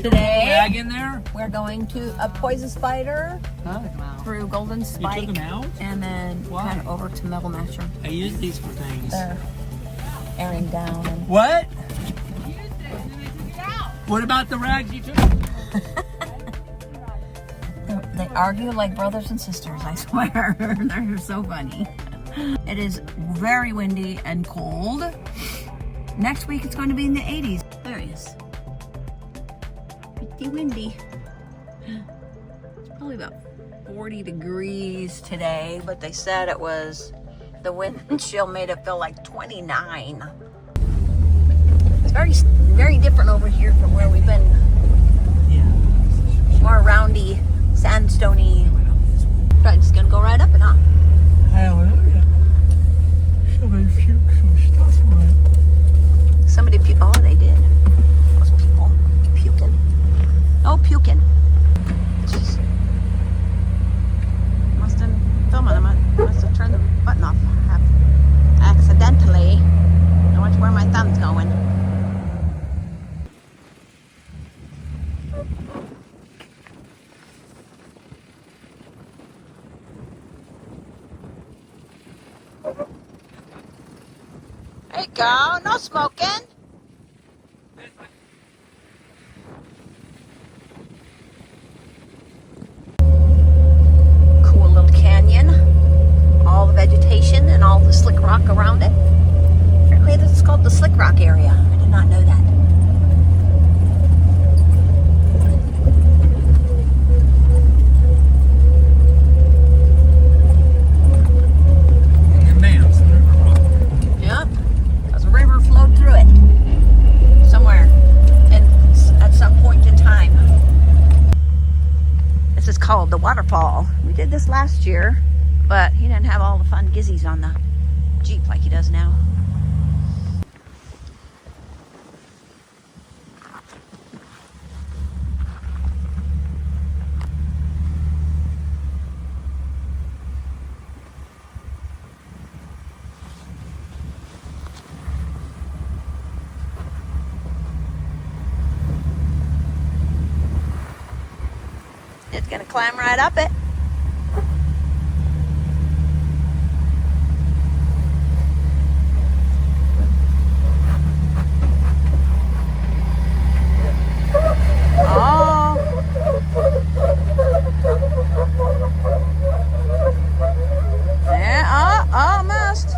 Today, Rag in there? we're going to a poison spider Wow. through Golden Spike. You took them out? And then Why? kind of over to Metal Masher. I use these for things. They're airing down. And What? What about the rags you took? they argue like brothers and sisters, I swear. They're so funny. It is very windy and cold. Next week it's going to be in the 80s. There he is. Pretty windy. It's probably about 40 degrees today, but they said it was, the wind chill made it feel like 29. It's very different over here from where we've been. Yeah. More roundy, sandstony. Right, just gonna go right up it, huh? Hallelujah. Somebody puked some stuff on it. Somebody puked. Oh, they did. Those people puking. Oh, puking. Jeez. Must have filming them. I must have turned the button off accidentally. I watch where my thumb's going. There you go. No smoking. Cool little canyon. All the vegetation and all the slick rock around it. Apparently this is called the Slick Rock area. I did not know that. Yep. Because a river flowed through it. Somewhere. And at some point in time. This is called the waterfall. We did this last year, but he didn't have all the fun gizzies on the Jeep like he does now. It's gonna climb right up it. Oh. Yeah, almost.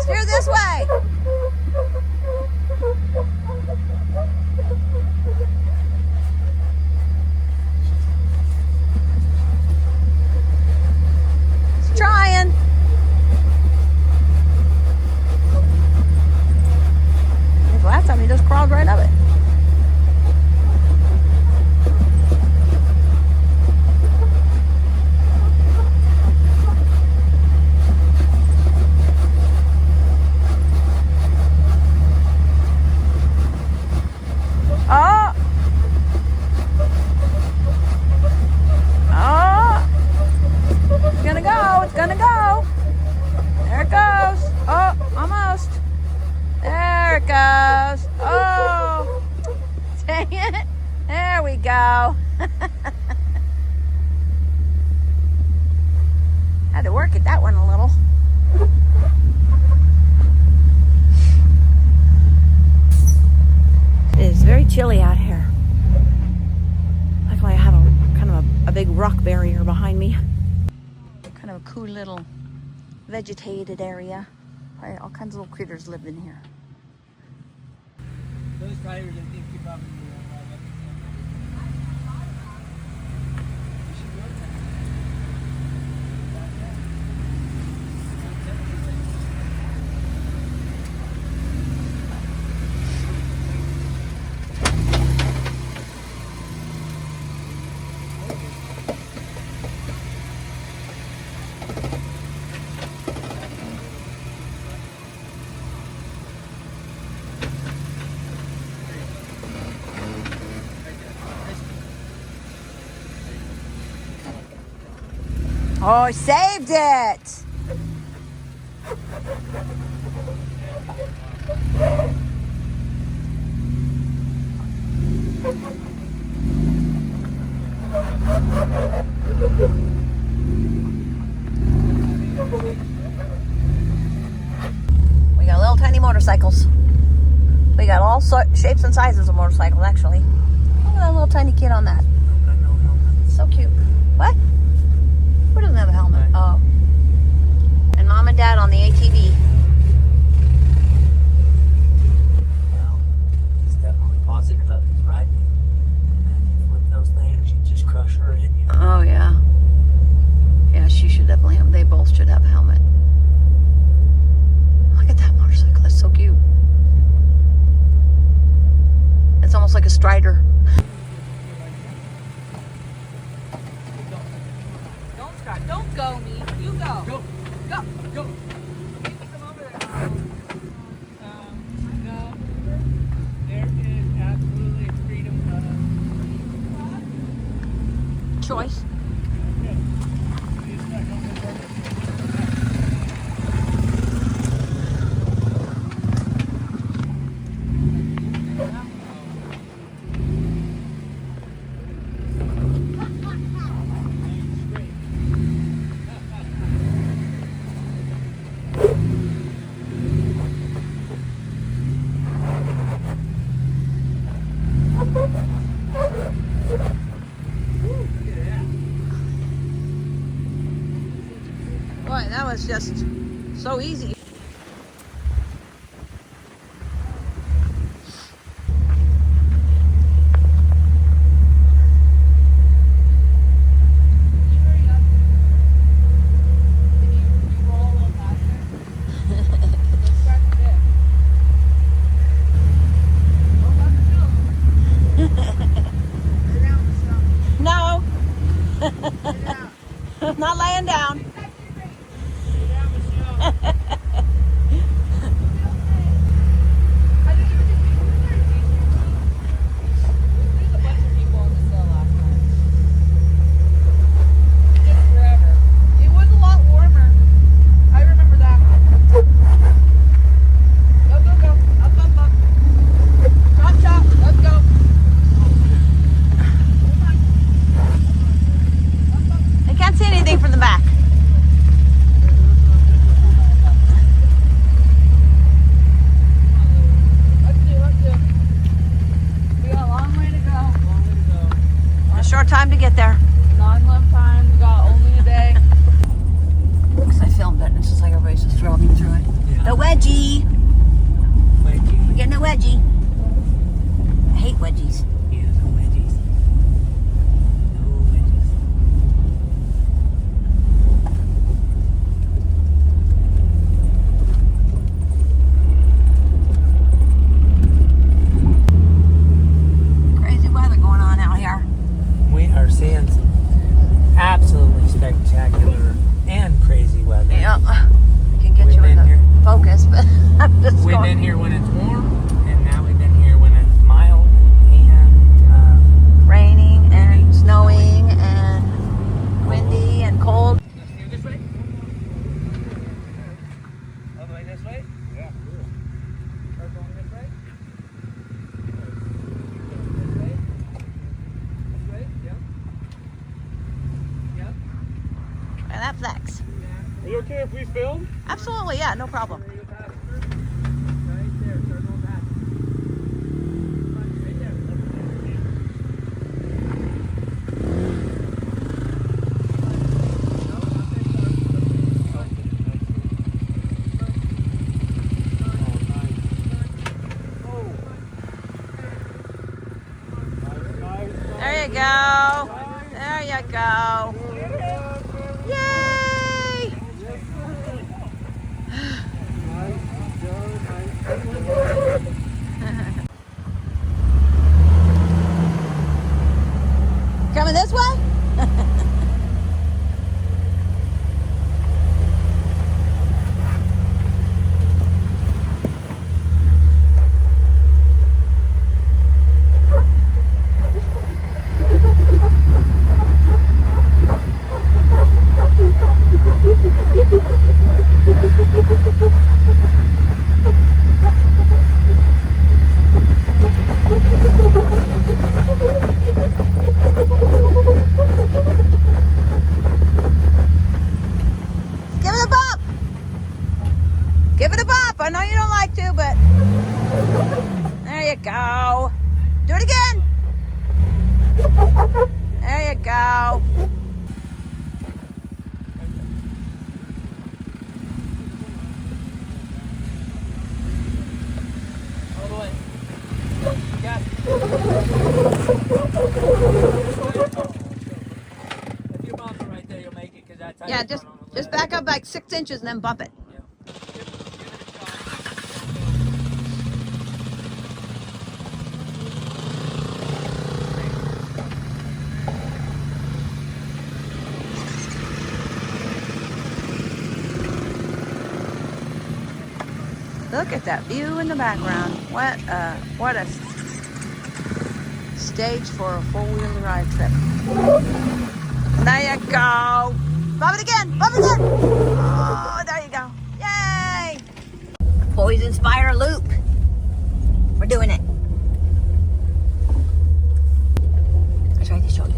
Steer this way. It's trying. The last time he just crawled right up it. Oh! Oh! It's gonna go, it's gonna go. There it goes. Oh, almost. There it goes. Oh! Dang it. There we go. Had to work at that one a little. It is very chilly out here. Luckily I have a kind of a big rock barrier behind me. Kind of a cool little vegetated area. All kinds of little critters live in here. Those drivers, I think you probably Oh, I saved it. We got little tiny motorcycles. We got all shapes and sizes of motorcycles, actually. Look at that little tiny kid on that. So cute. What? Who doesn't have a helmet? Oh. And mom and dad on the ATV. Well, it's definitely positive buttons, right? And with those things, you just crush her in you. Oh, yeah. Yeah, she should definitely have. They both should have a helmet. Look at that motorcycle. That's so cute. It's almost like a Strider. Don't, Scott. Don't go, me. You go. Go. Go. Go. Maybe come over there. No. There is absolutely freedom of Choice. Boy, that was just so easy. No. Not laying down. I can't see anything from the back. A short time to get there. Non-love time. We got only a day. Because I filmed it and it's just like everybody's just rolling through it. Yeah. The wedgie. We're getting a wedgie. I hate wedgies. Yeah, no wedgies. No wedgies. Crazy weather going on out here. We are seeing some absolutely spectacular and crazy weather. Yeah. I can get We've you in been the here. focus, but I'm just We've going. been here when it's warm, and now we've been here when it's mild and Raining and snowing and windy and cold. Let's go this way. All the way this way? Yeah. Or going this way? This way? This way? Yep. Yep. And that flex. Are you okay if we film? Absolutely, yeah, no problem. Right there. Start going back. Right there. There you go. There you go. Yay! Coming this way? go. Do it again. There you go. All the way. Got it. If you bump it right there, you'll make it because that's how Yeah, you just run on the just left. back up like 6 inches and then bump it. Yeah. Give it a shot. Look at that view in the background. What a stage for a four-wheel drive trip. There you go. Bump it again. Bump it again. Oh, there you go. Yay! Boys Inspire Loop. We're doing it. I tried to show you.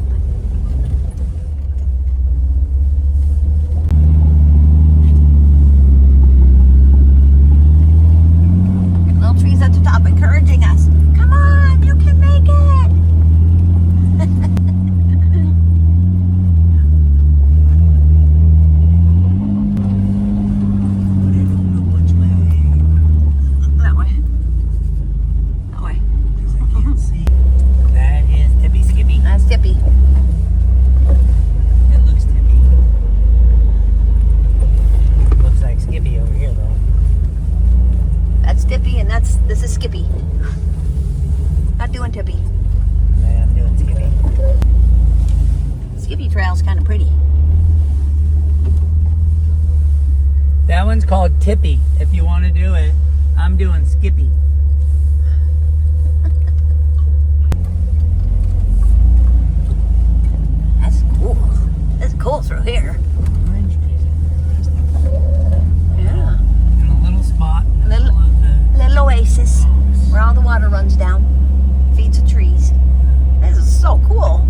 Little trees at the top encouraging us. Come on, you can make it. That way. That way. That is Tippy Skippy. That's Tippy. It looks Tippy. Looks like Skippy over here, though. That's Tippy, and this is Skippy. Not doing Tippy. Yeah, I'm doing Skippy. Skippy Trail's kind of pretty. That one's called Tippy. If you want to do it, I'm doing Skippy. That's cool. That's cool through here. Orange trees. Yeah. In a little spot in the Little- middle of the Little oasis box. where all the water runs down, feeds the trees. This is so cool.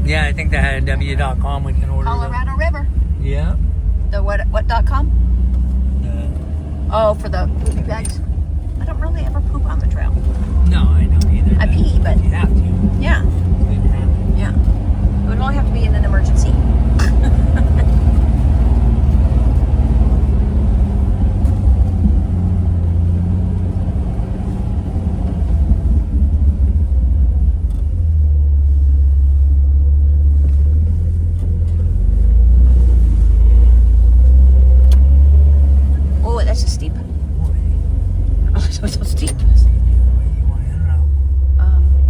Yeah, I think they had a W.com we can order. Colorado River. them. Yeah. The what.com? Oh, for the poopy bags. I don't really ever poop on the trail. No, I don't either. I pee, but You have to. yeah, We didn't have to. yeah. It would only have to be in an emergency. Oh, that's just steep. Oh, so steep.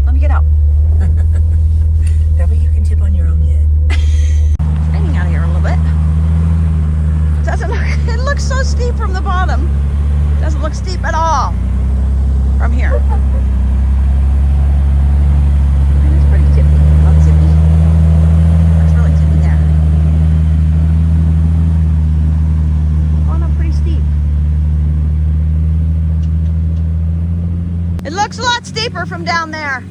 Let me get out. That way you can tip on your own head. Hanging out here a little bit. Doesn't look, it looks so steep from the bottom. Doesn't look steep at all from here. And it's pretty tippy. Oh, tippy. It's really tippy there. Going up pretty steep. It looks a lot steeper from down there.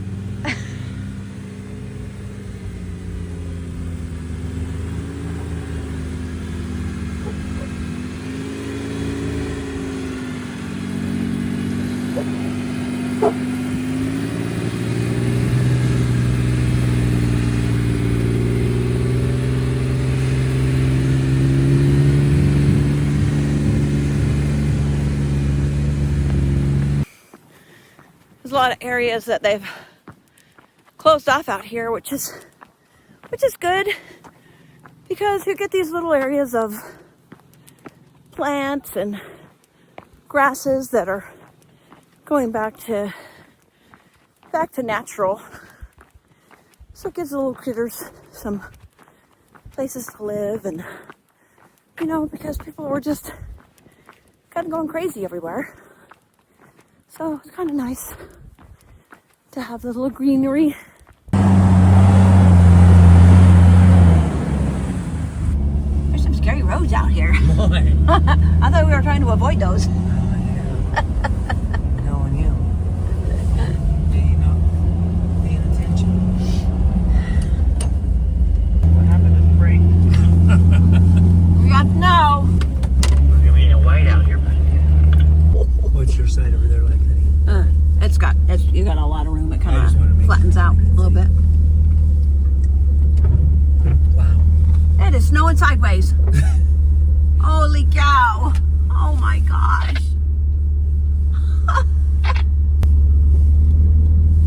There's a lot of areas that they've closed off out here, which is good because you get these little areas of plants and grasses that are going back to natural. So it gives the little critters some places to live, and because people were just kind of going crazy everywhere. So it's kind of nice to have the little greenery. There's some scary roads out here. Boy. I thought we were trying to avoid those. Knowing you. Do you know? Paying attention. going sideways. Holy cow. Oh my gosh.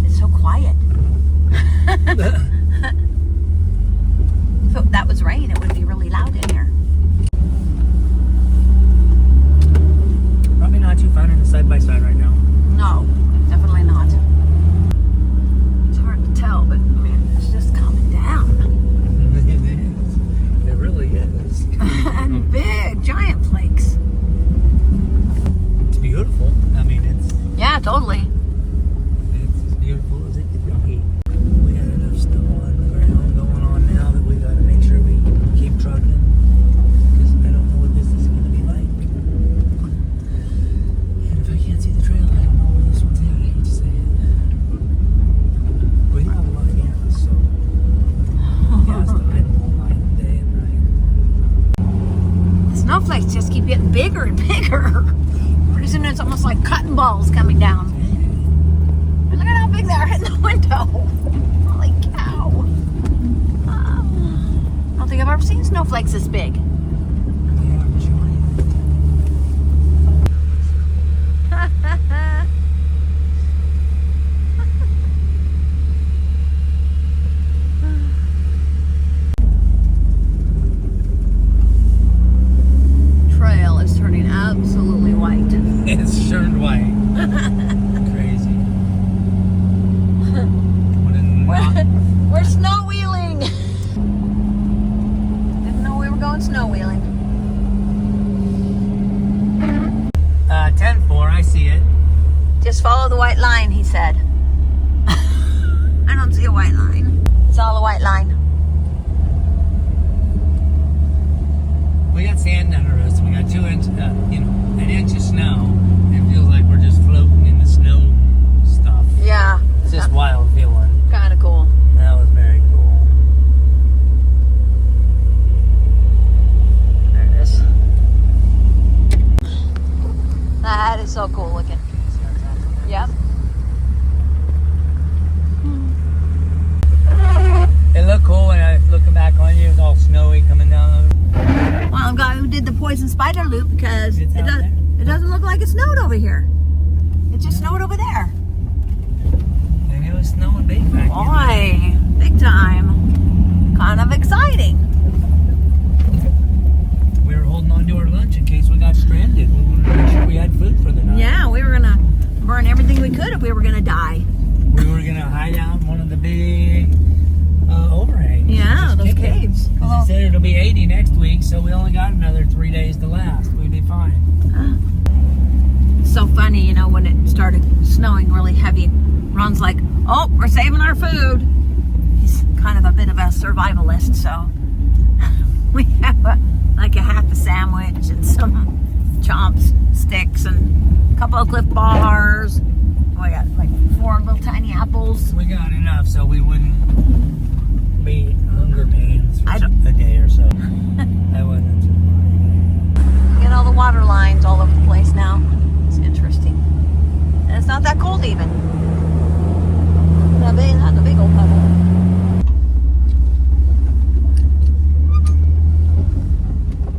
It's so quiet. If that was rain, it would be really loud in here. Probably not too fun in the side-by-side right now. No, definitely not. It's hard to tell, but man, it's just coming down. It is. It really is. And big, giant flakes. It's beautiful. I mean, it's Yeah, totally. as beautiful as it could be. We got enough snow on the ground going on now that we got to make sure we keep trucking. Because I don't know what this is going to be like. And if I can't see the trail, I don't know where this one's at. I hate to say it. We don't have a lot of gas, so gas to hide all night, day and night. The snowflakes just keep getting bigger and bigger. Pretty soon it's almost like cotton balls coming down. And look at how big they are in the window. Holy cow. I don't think I've ever seen snowflakes this big. They are giant. Trail is turning absolutely white. It's turned white. Crazy. What in the We're snow wheeling. Didn't know we were going snow wheeling. 10-4, I see it. Just follow the white line, he said. I don't see a white line. It's all a white line. We got sand under us. We got 2 inches, an inch of snow. It feels like we're just floating in the snow stuff. Yeah. It's just wild feeling. Kind of cool. That was very cool. There it is. That is so cool looking. Yep. It looked cool when I was looking back on you. It was all snowy coming down. Well, I'm glad we did the poison spider loop because It's out there. it doesn't look like it snowed over here. It just snowed over there. Maybe it was snowing big back here. Boy, big time. Kind of exciting. We were holding on to our lunch in case we got stranded. We wanted to make sure we had food for the night. Yeah, we were gonna burn everything we could if we were gonna die. We were going to hide out in one of the big overhangs. Yeah, Just those kick it. caves. 'Cause they said it'll be 80 next week, so we only got another 3 days to last. We'd be fine. It's so funny, you know, when it started snowing really heavy. Ron's like, "Oh, we're saving our food." He's kind of a bit of a survivalist, so we have like a half a sandwich and some chomps, sticks, and a couple of Cliff Bars. We got like 4 little tiny apples. We got enough so we wouldn't be hunger pains for I don't- a day or so. That wasn't too bad. Get all the water lines all over the place now. It's interesting. And it's not that cold even. Not a big old puddle.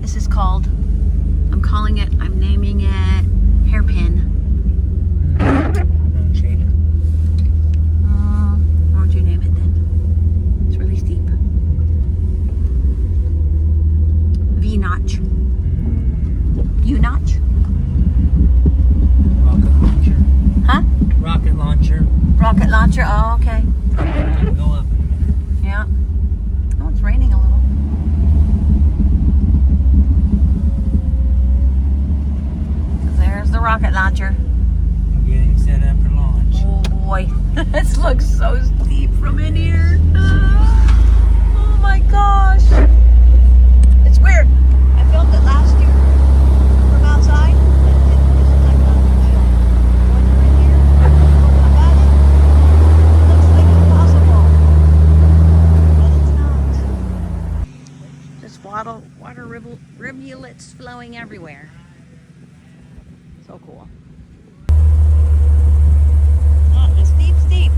This is called, I'm naming it Hairpin. Shade. What would you name it then? It's really steep. V-notch. U-notch? Rocket launcher. Huh? Rocket launcher. Rocket launcher, oh, okay. Go up in a minute. Yeah. Oh, it's raining a little. There's the rocket launcher. I'm getting set up for launch. Oh boy, this looks so steep from in here. Oh my gosh. It's weird. I filmed it last year from outside. Just water rivulets flowing everywhere. So cool. Oh, it's steep, steep.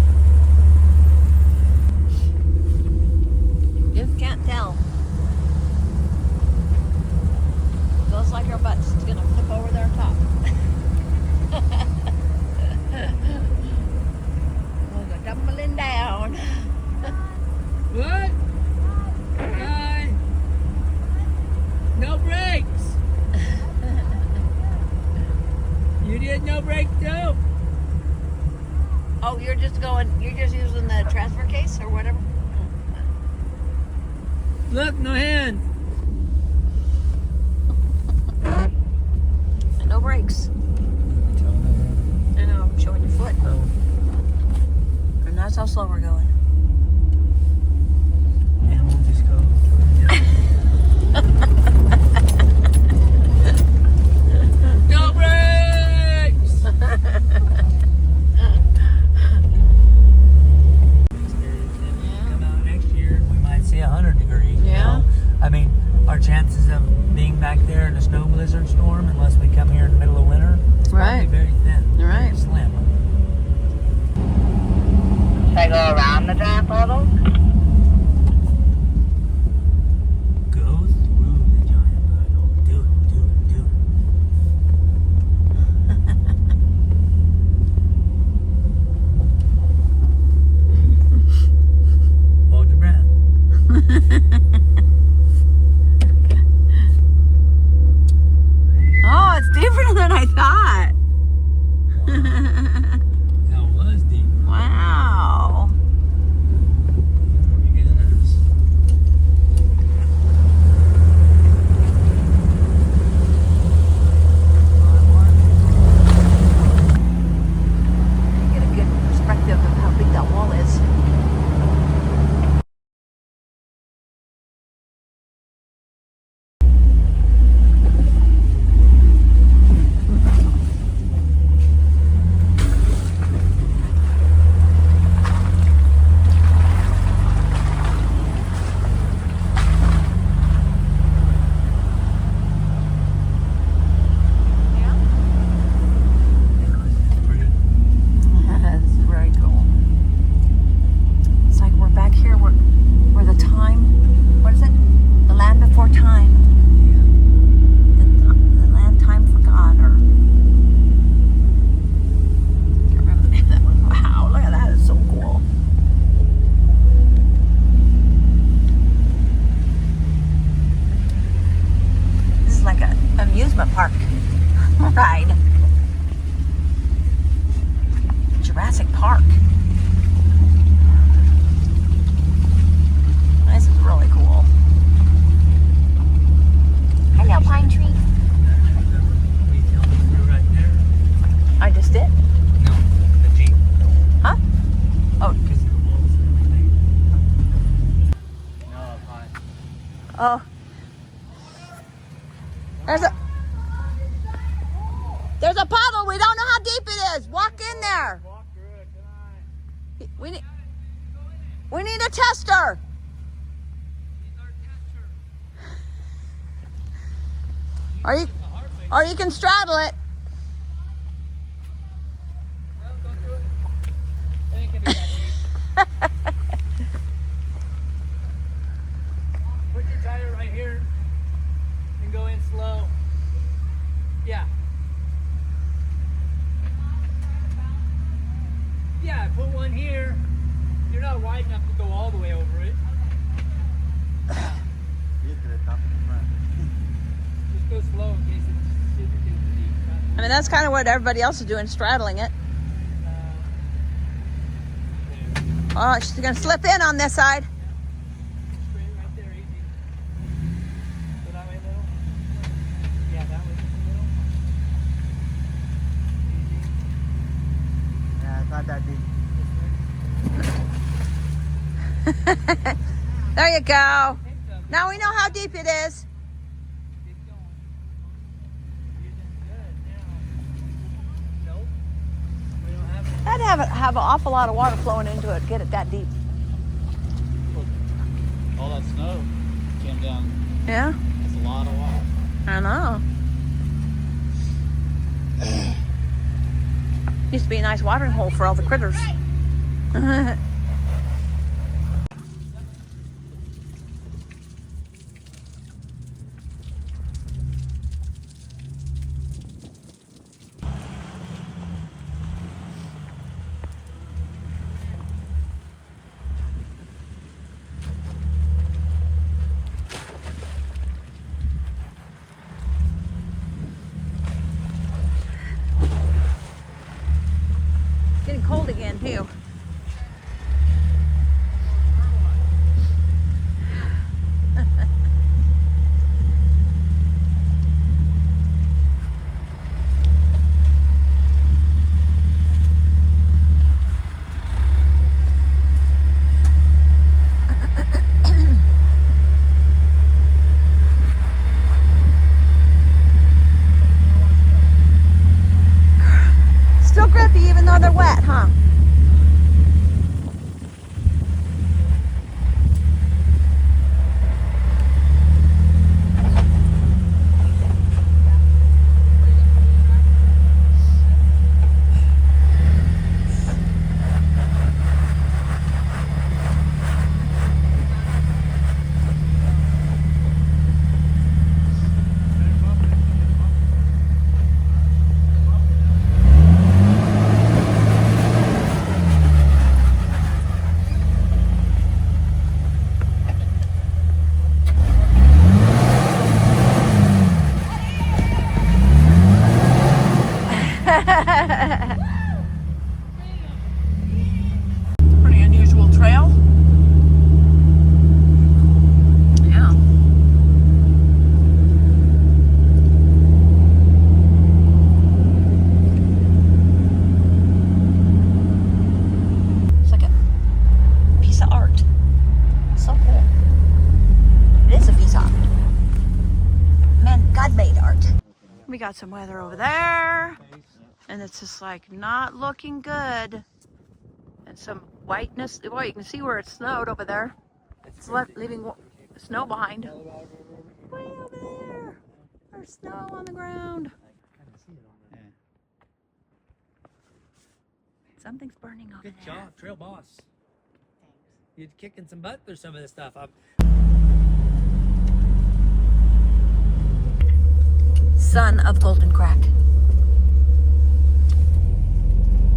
Just can't tell. What? Hi. No brakes. You did no brakes too? Oh, you're just using the transfer case or whatever? Look, no hands. And no brakes. I know, I'm showing your foot. Oh. And that's how slow we're going. And we'll just go. No brakes! Come out next year, we might see 100 degrees. You Yeah. know? I mean, our chances of being back there in a snow blizzard storm, unless we come here in the middle of winter, is probably Right. very thin. Right. Very slim. Should I go around the draft a little? Go through the giant puddle. Do it, do it, do it. Hold your breath. Oh, it's deeper than I thought. That was deep. Wow. Oh my goodness. You get a good perspective of how big that wall is. That's very cool. It's like we're back here where the time, what is it? The land before time. The land time forgot, or can't remember the name of that one. Wow, look at that, it's so cool. This is like an amusement park ride. Jurassic Park. This is really cool. Hello, pine tree. Right there. I just did. No, the Jeep. Huh? Oh. Because of the walls and everything. No, up high. Oh. There's a puddle. We don't know how deep it is. Walk in there. Walk through it tonight. We need a tester. Or you can straddle it. Put your tire right here and go in slow. Yeah. Yeah, put one here. You're not wide enough to go all the way over it. Just go slow in case it's super duper deep. I mean, that's kind of what everybody else is doing, straddling it. Oh, she's gonna slip in on this side. Straight right there, easy. Go that way a little. Yeah, that way just a little. Yeah, it's not that deep. There you go. Easy. Now we know how deep it is. Keep going. You're doing good now. Nope. We don't have it. That'd have an awful lot of water flowing into it. Get it that deep. All that snow came down. Yeah, It's a lot of water. I know. Used to be a nice watering hole for all the critters. got some weather over there. And it's just like not looking good. And some whiteness. Well, you can see where it snowed over there. It's leaving snow behind. Way over there. There's snow on the ground. Something's burning over Good there. job, trail boss. You're kicking some butt through some of this stuff. Son of Golden Crack.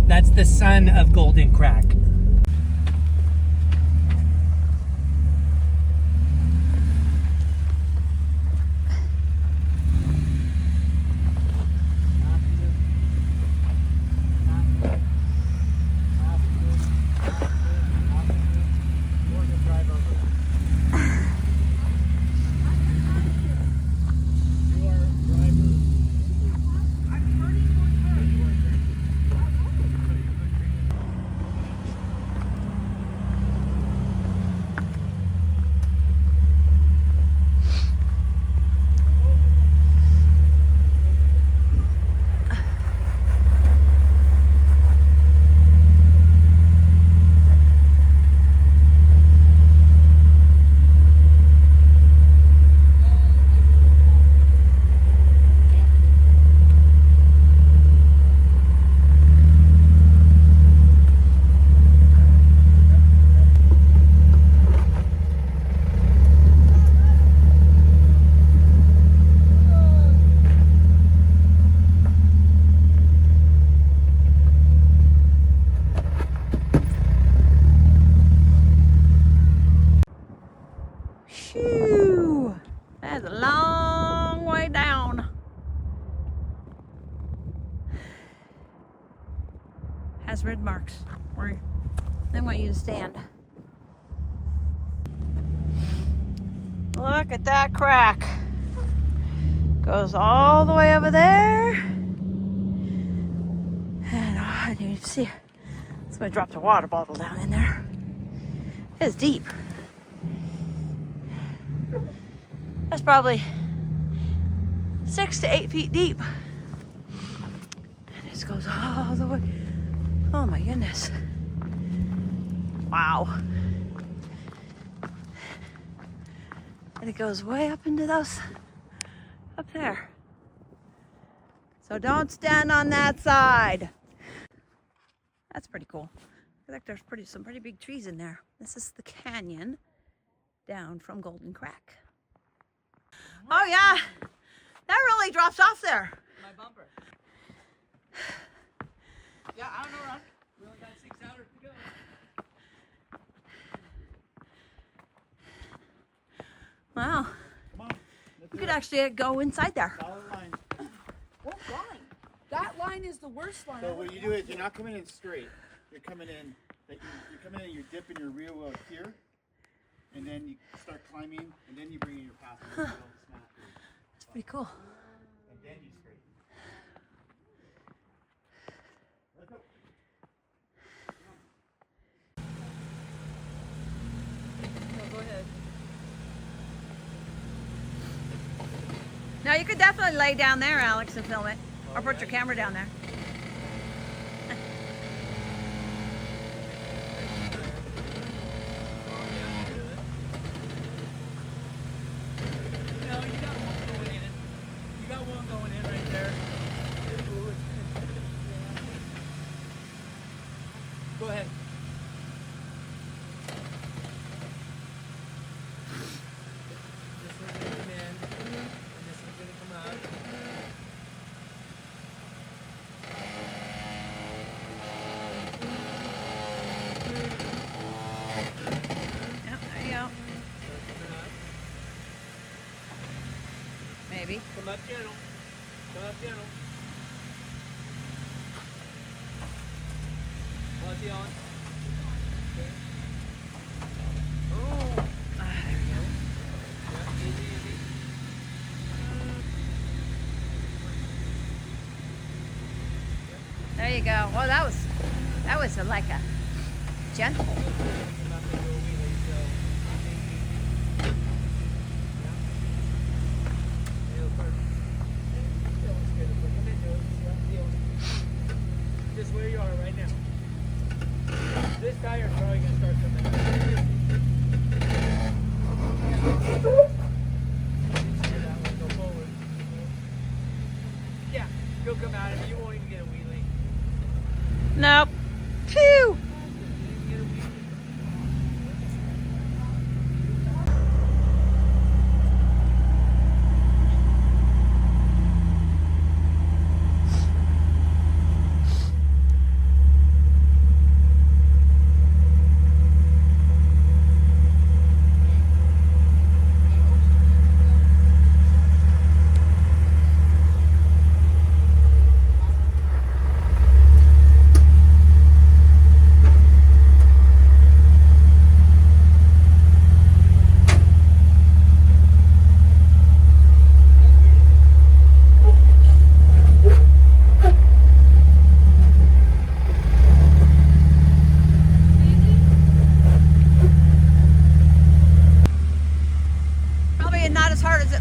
That's the son of Golden Crack. Shoo! That's a long way down. Has red marks where they want you to stand. Look at that crack. Goes all the way over there. And you see, somebody dropped a water bottle down in there. It's deep. That's probably 6 to 8 feet deep. And it goes all the way. Oh my goodness. Wow. And it goes way up into those, up there. So don't stand on that side. That's pretty cool. I think there's some pretty big trees in there. This is the canyon down from Golden Crack. Oh yeah, that really drops off there. My bumper. Yeah, I don't know, Ron. We only got 6 hours to go. Wow. Come on. You could actually go inside there. Solid line. What line? That line is the worst line. So what you do is you're not coming in straight. You're coming in. You're coming in. You're dipping your rear wheel here, and then you start climbing, and then you bring in your passenger. That's pretty cool. And then you straighten. Let's go. Go ahead. Now you could definitely lay down there, Alex, and film it, or put your camera down there. No, you got one going in. You got one going in right there. Go ahead. This one's gonna come in, and this one's gonna come out. Yep, there you go. Turn up. Maybe. Come up channel. Come up channel. What's he on? Oh, there we go. Yeah, easy, easy. There you go. Well, that was like a gentle. I'm not gonna go wheelie, so easy. Yeah. Nail first. That looks good.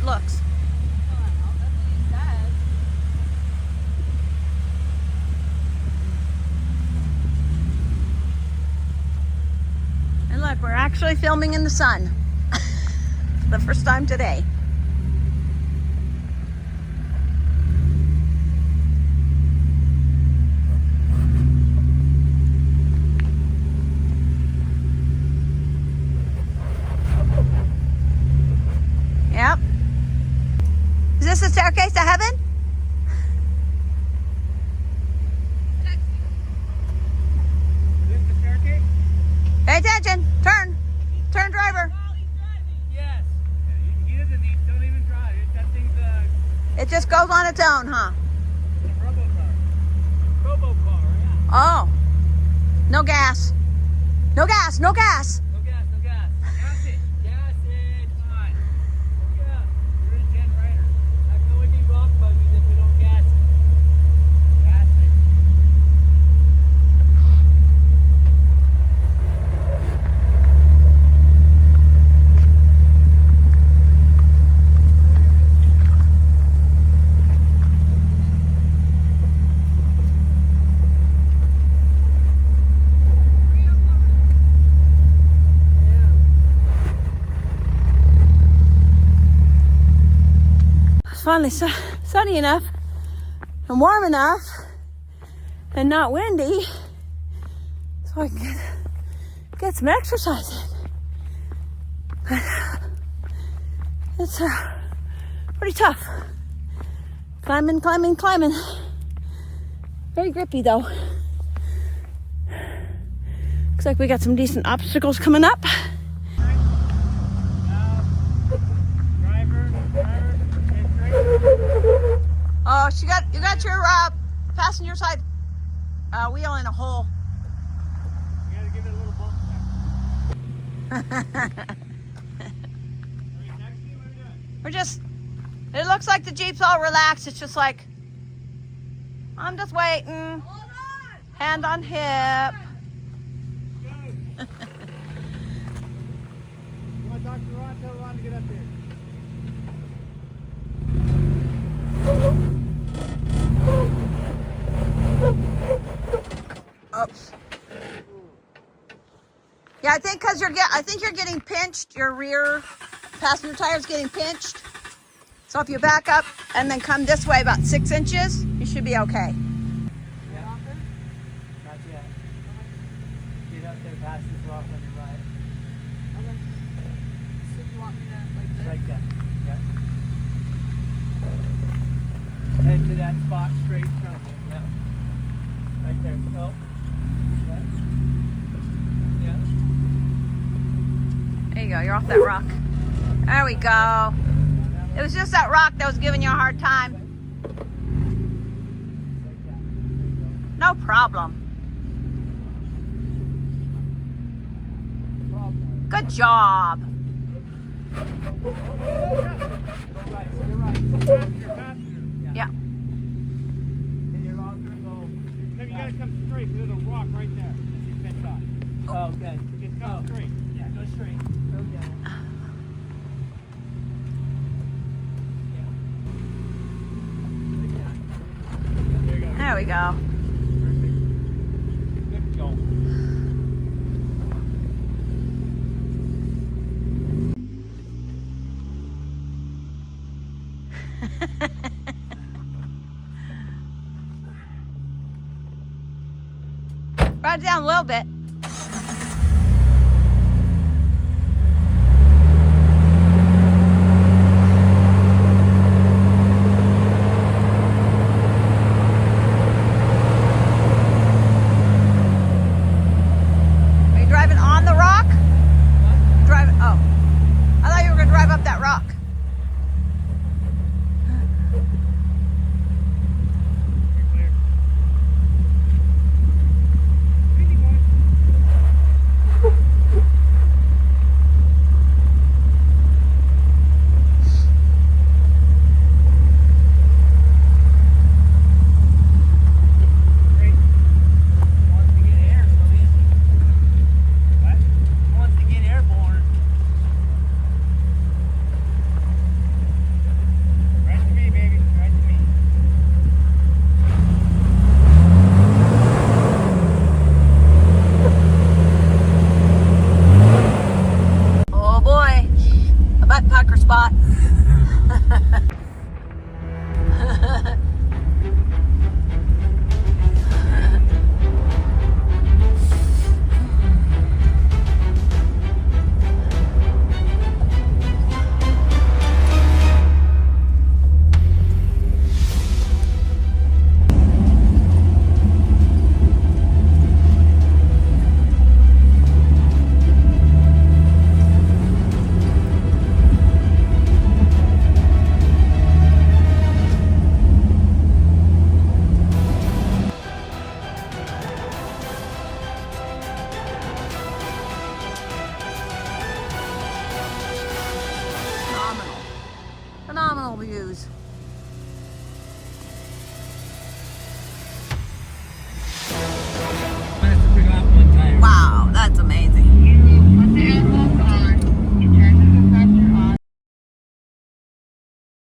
it looks. And look, we're actually filming in the sun. The first time today. Yep. Is this the staircase to heaven? Is this the staircase? Pay attention. Turn. Turn, driver. Yes. He doesn't need, don't even drive. That thing's It just goes on its own, huh? a robo car. Robo car, yeah. Oh. No gas. No gas. No gas. No gas, no gas. Gas it. Gas it. Come on. Yeah. You're a Gen Rider. How can we be rock buggies if we don't gas it? Gas it. It's finally sunny enough and warm enough and not windy so I can get some exercise in. But it's pretty tough. Climbing. Very grippy though. Looks like we got some decent obstacles coming up. Oh, you got your passenger side wheel in a hole. You gotta give it a little bump there. We're just, it looks like the Jeep's all relaxed. It's just like, I'm just waiting. Hand on hip. You want to talk to Ron? Tell Ron to get up here. Oops. Yeah, I think because you're getting pinched. Your rear passenger tire's getting pinched. So if you back up and then come this way about 6 inches, you should be okay. Yeah. Not yet. Get up there past this rock on your right. Okay. So you want me to like this? Like that. Yeah. Head to that spot straight in front of you. Yeah. Right there. Oh. Yeah. Yeah. There you go. You're off that rock. There we go. It was just that rock that was giving you a hard time. No problem. Good job. Yeah. No, you gotta come straight. There's a rock right there. You pinch off. Oh, okay. Just come straight. Yeah, go straight. Go down. There we go. Good go. Ride it down a little bit. Are you driving on the rock? Driving. Oh, I thought you were going to drive up that rock. You're clear. Easy, boy. spot. Phenomenal views.